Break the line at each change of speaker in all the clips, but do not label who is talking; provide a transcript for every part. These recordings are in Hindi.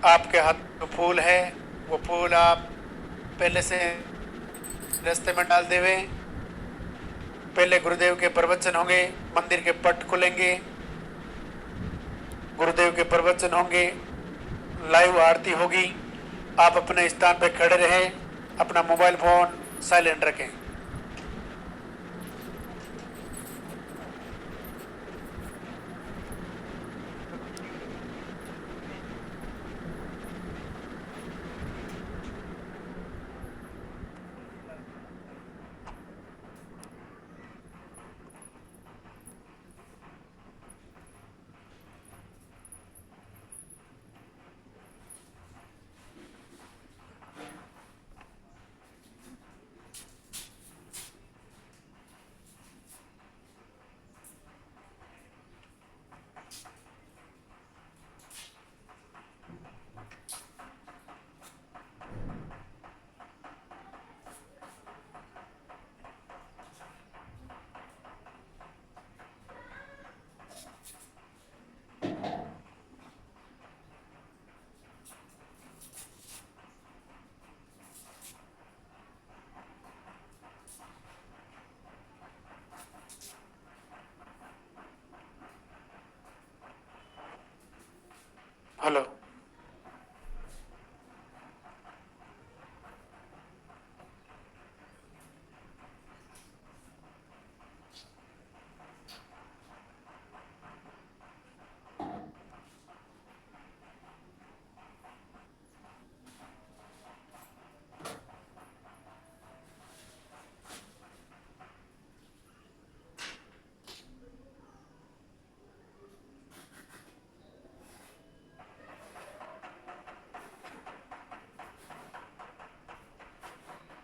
आपके हाथ में फूल है, वो फूल आप पहले से रास्ते में डाल देवे। पहले गुरुदेव के प्रवचन होंगे, मंदिर के पट खुलेंगे, गुरुदेव के प्रवचन होंगे, लाइव आरती होगी। आप अपने स्थान पे खड़े रहे, अपना मोबाइल फोन साइलेंट रखें। हेलो।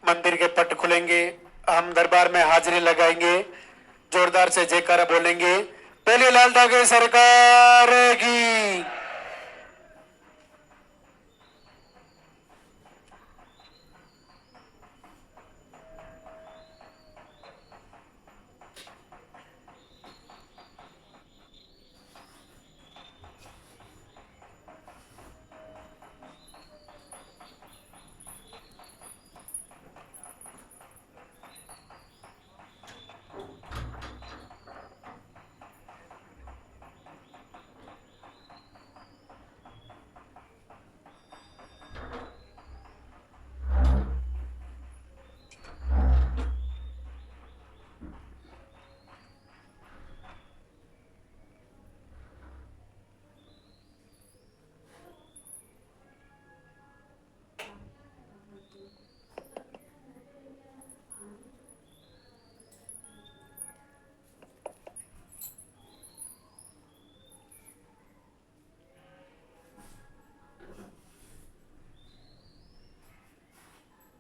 मंदिर के पट खुलेंगे, हम दरबार में हाजिरी लगाएंगे, जोरदार से जयकारा बोलेंगे। पहले लाल ठाकरे सरकार की।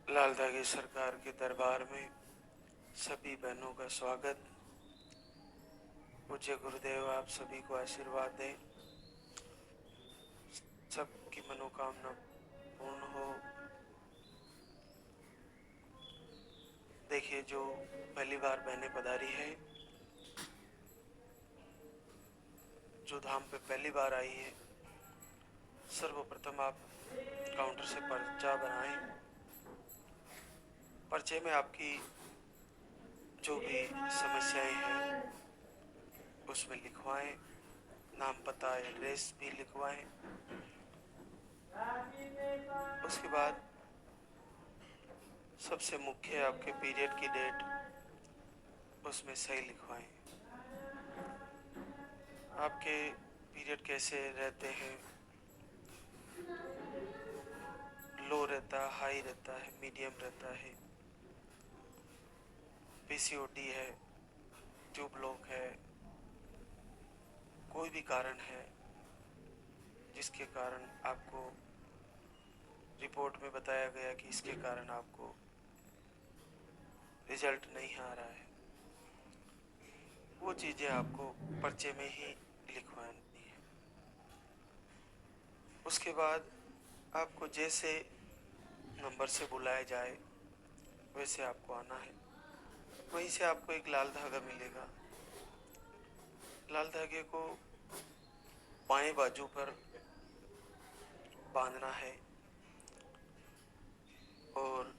लाल धागे सरकार के दरबार में सभी बहनों का स्वागत। पूज्य गुरुदेव आप सभी को आशीर्वाद दें, सबकी मनोकामना पूर्ण हो। देखिए, जो पहली बार बहनें पधारी है, जो धाम पे पहली बार आई है, सर्वप्रथम आप काउंटर से पर्चा बनाएं। पर्चे में आपकी जो भी समस्याएं हैं उसमें लिखवाएं, नाम पता एड्रेस भी लिखवाएं। उसके बाद सबसे मुख्य आपके पीरियड की डेट उसमें सही लिखवाएं। आपके पीरियड कैसे रहते हैं, लो रहता है, हाई रहता है, मीडियम रहता है, पीसीओडी है, ट्यूब लॉक है, कोई भी कारण है जिसके कारण आपको रिपोर्ट में बताया गया कि इसके कारण आपको रिजल्ट नहीं आ रहा है, वो चीज़ें आपको पर्चे में ही लिखवानी है। उसके बाद आपको जैसे नंबर से बुलाया जाए वैसे आपको आना है। वहीं से आपको एक लाल धागा मिलेगा। लाल धागे को बाएं बाजू पर
बांधना है और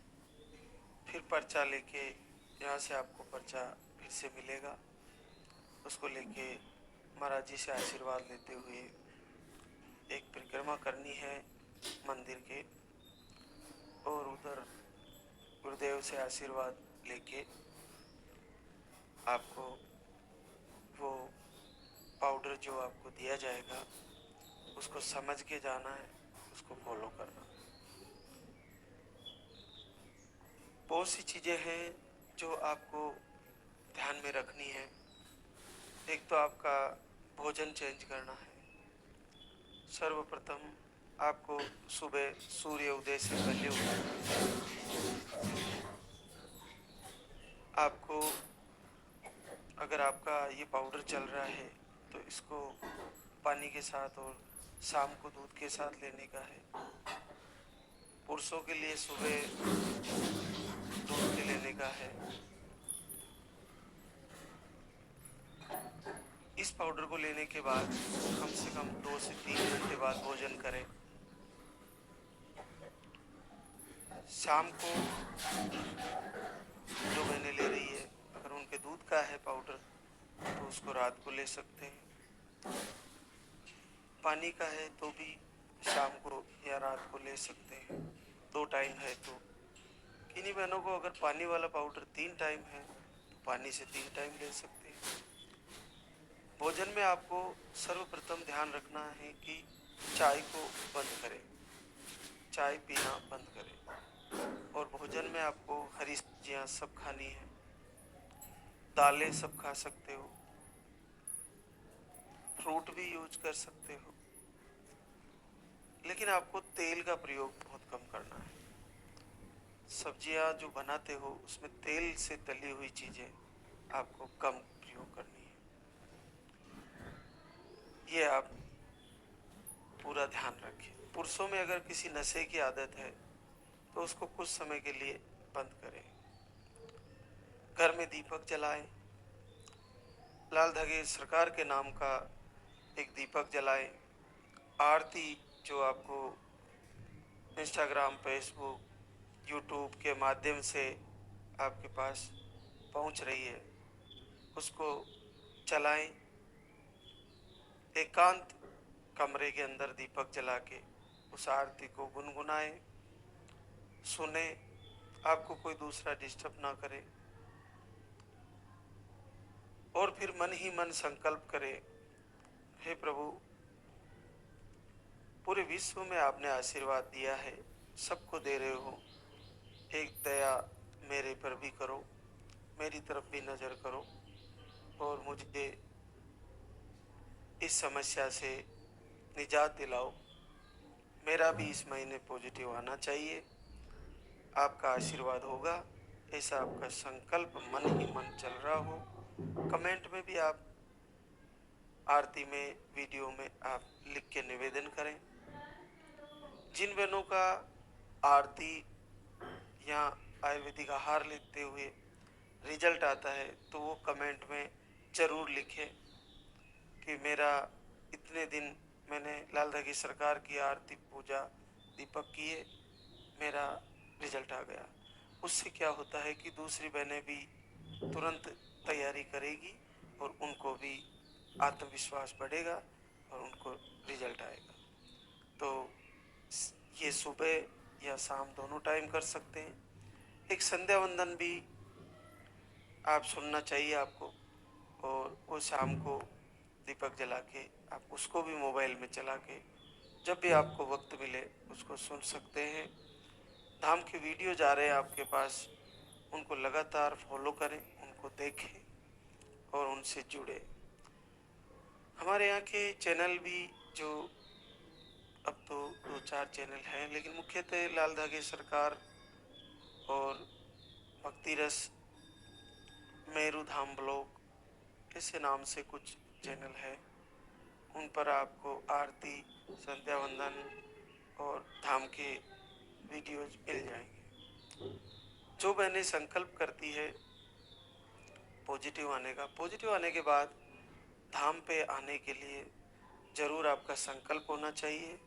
फिर पर्चा लेके यहाँ से आपको पर्चा फिर से मिलेगा, उसको लेके महाराज जी से आशीर्वाद लेते हुए एक परिक्रमा करनी है मंदिर के, और उधर गुरुदेव से आशीर्वाद लेके आपको वो पाउडर जो आपको दिया जाएगा उसको समझ के जाना है, उसको फॉलो करना। बहुत सी चीज़ें हैं जो आपको ध्यान में रखनी है। एक तो आपका भोजन चेंज करना है। सर्वप्रथम आपको सुबह सूर्य उदय से पहले आपको, अगर आपका ये पाउडर चल रहा है तो इसको पानी के साथ और शाम को दूध के साथ लेने का है। पुरुषों के लिए सुबह दूध के लेने का है। इस पाउडर को लेने के बाद कम से कम 2 से 3 घंटे बाद भोजन करें। शाम को जो बहनें ले रही है, अगर उनके दूध का है पाउडर तो उसको रात को ले सकते हैं। पानी का है तो भी शाम को या रात को ले सकते हैं, 2 टाइम है तो। किन्हीं बहनों को अगर पानी वाला पाउडर 3 टाइम है तो पानी से 3 टाइम ले सकते हैं। भोजन में आपको सर्वप्रथम ध्यान रखना है कि चाय को बंद करें, चाय पीना बंद करें, और भोजन में आपको हरी सब्जियां सब खानी है। दालें सब खा सकते हो, फ्रूट भी यूज कर सकते हो, लेकिन आपको तेल का प्रयोग बहुत कम करना है। सब्जियां जो बनाते हो उसमें तेल से तली हुई चीजें आपको कम प्रयोग करनी है। ये आप पूरा ध्यान रखें। पुरुषों में अगर किसी नशे की आदत है तो उसको कुछ समय के लिए बंद करें। घर में दीपक जलाएं, लाल धागे सरकार के नाम का एक दीपक जलाएं। आरती जो आपको इंस्टाग्राम, फेसबुक, यूट्यूब के माध्यम से आपके पास पहुंच रही है उसको चलाएं। एकांत कमरे के अंदर दीपक जला के उस आरती को गुनगुनाएं, सुने, आपको कोई दूसरा डिस्टर्ब ना करे। और फिर मन ही मन संकल्प करें, हे प्रभु, पूरे विश्व में आपने आशीर्वाद दिया है, सबको दे रहे हो, एक दया मेरे पर भी करो, मेरी तरफ भी नजर करो और मुझे इस समस्या से निजात दिलाओ। मेरा भी इस महीने पॉजिटिव आना चाहिए, आपका आशीर्वाद होगा, ऐसा आपका संकल्प मन ही मन चल रहा हो। कमेंट में भी आप आरती में, वीडियो में आप लिख के निवेदन करें। जिन बहनों का आरती या आयुर्वेदिक आहार लेते हुए रिजल्ट आता है तो वो कमेंट में जरूर लिखें कि मेरा इतने दिन मैंने लाल धागी सरकार की आरती पूजा दीपक किए, मेरा रिजल्ट आ गया। उससे क्या होता है कि दूसरी बहनें भी तुरंत तैयारी करेगी और उनको भी आत्मविश्वास बढ़ेगा और उनको रिजल्ट आएगा। तो ये सुबह या शाम दोनों टाइम कर सकते हैं। एक संध्या वंदन भी आप सुनना चाहिए आपको, और वो शाम को दीपक जला के आप उसको भी मोबाइल में चला के जब भी आपको वक्त मिले उसको सुन सकते हैं। धाम के वीडियो जा रहे हैं आपके पास, उनको लगातार फॉलो करें, उनको देखें और उनसे जुड़े। हमारे यहाँ के चैनल भी जो अब तो 2-4 चैनल हैं, लेकिन मुख्यतः लाल धागे सरकार और भक्ति रस, मेरू धाम ब्लॉग ऐसे नाम से कुछ चैनल है। उन पर आपको आरती, संध्या वंदन और धाम के वीडियोज मिल जाएंगे। जो बहनें संकल्प करती है पॉजिटिव आने का, पॉजिटिव आने के बाद धाम पे आने के लिए जरूर आपका संकल्प होना चाहिए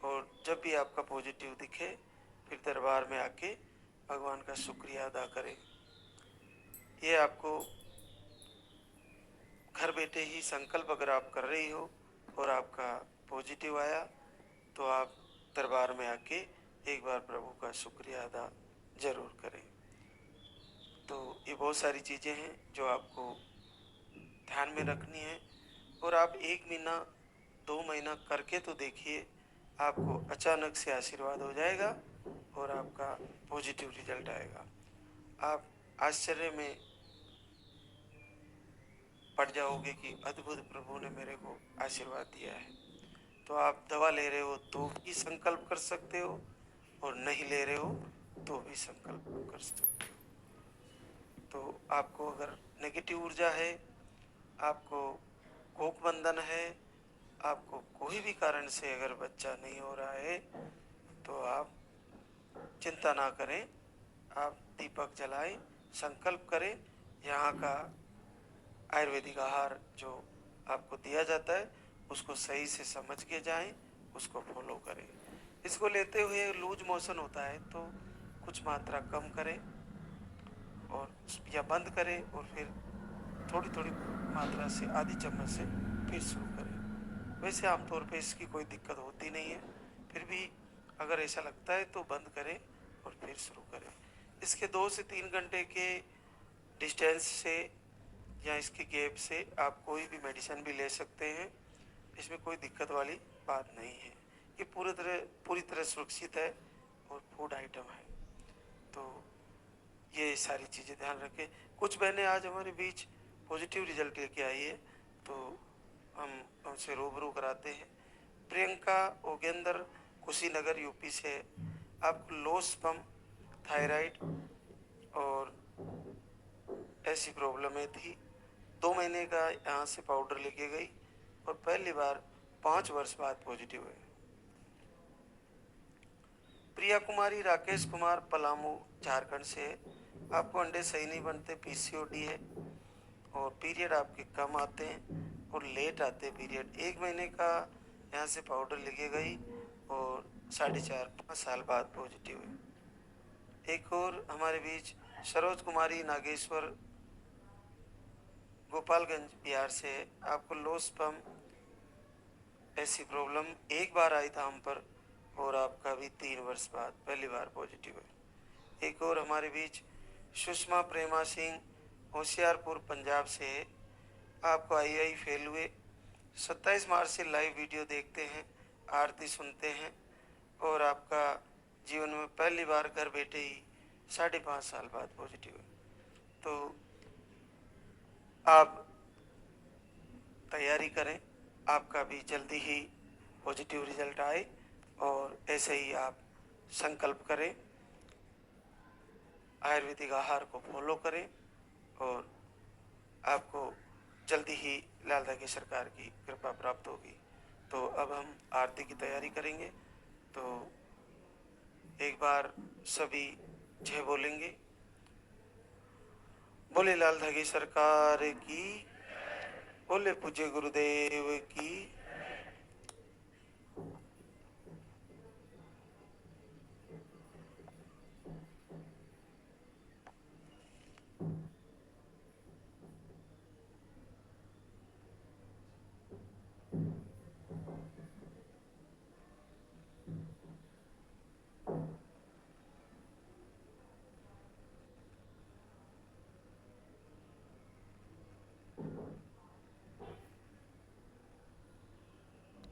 और जब भी आपका पॉजिटिव दिखे फिर दरबार में आके भगवान का शुक्रिया अदा करें। ये आपको घर बैठे ही संकल्प अगर आप कर रही हो और आपका पॉजिटिव आया तो आप दरबार में आके एक बार प्रभु का शुक्रिया अदा जरूर करें। तो ये बहुत सारी चीज़ें हैं जो आपको ध्यान में रखनी है और आप 1 महीना 2 महीना करके तो देखिए, आपको अचानक से आशीर्वाद हो जाएगा और आपका पॉजिटिव रिजल्ट आएगा। आप आश्चर्य में पड़ जाओगे कि अद्भुत प्रभु ने मेरे को आशीर्वाद दिया है। तो आप दवा ले रहे हो तो भी संकल्प कर सकते हो और नहीं ले रहे हो तो भी संकल्प कर सकते हो। तो आपको अगर नेगेटिव ऊर्जा है, आपको कोख बंधन है, आपको कोई भी कारण से अगर बच्चा नहीं हो रहा है तो आप चिंता ना करें, आप दीपक जलाएं, संकल्प करें। यहाँ का आयुर्वेदिक आहार जो आपको दिया जाता है उसको सही से समझ के जाएं, उसको फॉलो करें। इसको लेते हुए लूज मोशन होता है तो कुछ मात्रा कम करें और या बंद करें और फिर थोड़ी थोड़ी मात्रा से आधी चम्मच से फिर शुरू करें। वैसे आमतौर पे इसकी कोई दिक्कत होती नहीं है, फिर भी अगर ऐसा लगता है तो बंद करें और फिर शुरू करें। इसके 2 से 3 घंटे के डिस्टेंस से या इसके गैप से आप कोई भी मेडिसिन भी ले सकते हैं, इसमें कोई दिक्कत वाली बात नहीं है। ये पूरी तरह सुरक्षित है और फूड आइटम है। तो ये सारी चीज़ें ध्यान रखें। कुछ बहनें आज हमारे बीच पॉजिटिव रिजल्ट लेके आई है तो हम उनसे रूबरू कराते हैं। प्रियंका ओगेंदर कुशीनगर यूपी से है। आपको लो स्पर्म, थायराइड और ऐसी प्रॉब्लमें थी। 2 महीने का यहाँ से पाउडर लेके गई और पहली बार 5 वर्ष बाद पॉजिटिव है। प्रिया कुमारी राकेश कुमार पलामू झारखंड से है। आपको अंडे सही नहीं बनते, पीसीओडी है और पीरियड आपके कम आते हैं और लेट आते हैं पीरियड। 1 महीने का यहाँ से पाउडर लेके गई और 4.5-5 साल बाद पॉजिटिव है। एक और हमारे बीच सरोज कुमारी नागेश्वर गोपालगंज बिहार से है। आपको लो स्पर्म ऐसी प्रॉब्लम एक बार आई था हम पर और आपका भी 3 वर्ष बाद पहली बार पॉजिटिव है। एक और हमारे बीच सुषमा प्रेमा सिंह होशियारपुर पंजाब से है। आपको आई फेल हुए। 27 मार्च से लाइव वीडियो देखते हैं, आरती सुनते हैं और आपका जीवन में पहली बार घर बैठे ही 5.5 साल बाद पॉजिटिव है। तो आप तैयारी करें, आपका भी जल्दी ही पॉजिटिव रिजल्ट आए और ऐसे ही आप संकल्प करें, आयुर्वेदिक आहार को फॉलो करें और आपको जल्दी ही लाल धागे सरकार की कृपा प्राप्त होगी। तो अब हम आरती की तैयारी करेंगे। तो एक बार सभी जय बोलेंगे। बोले लाल धागे सरकार की, बोले पूज्य गुरुदेव की।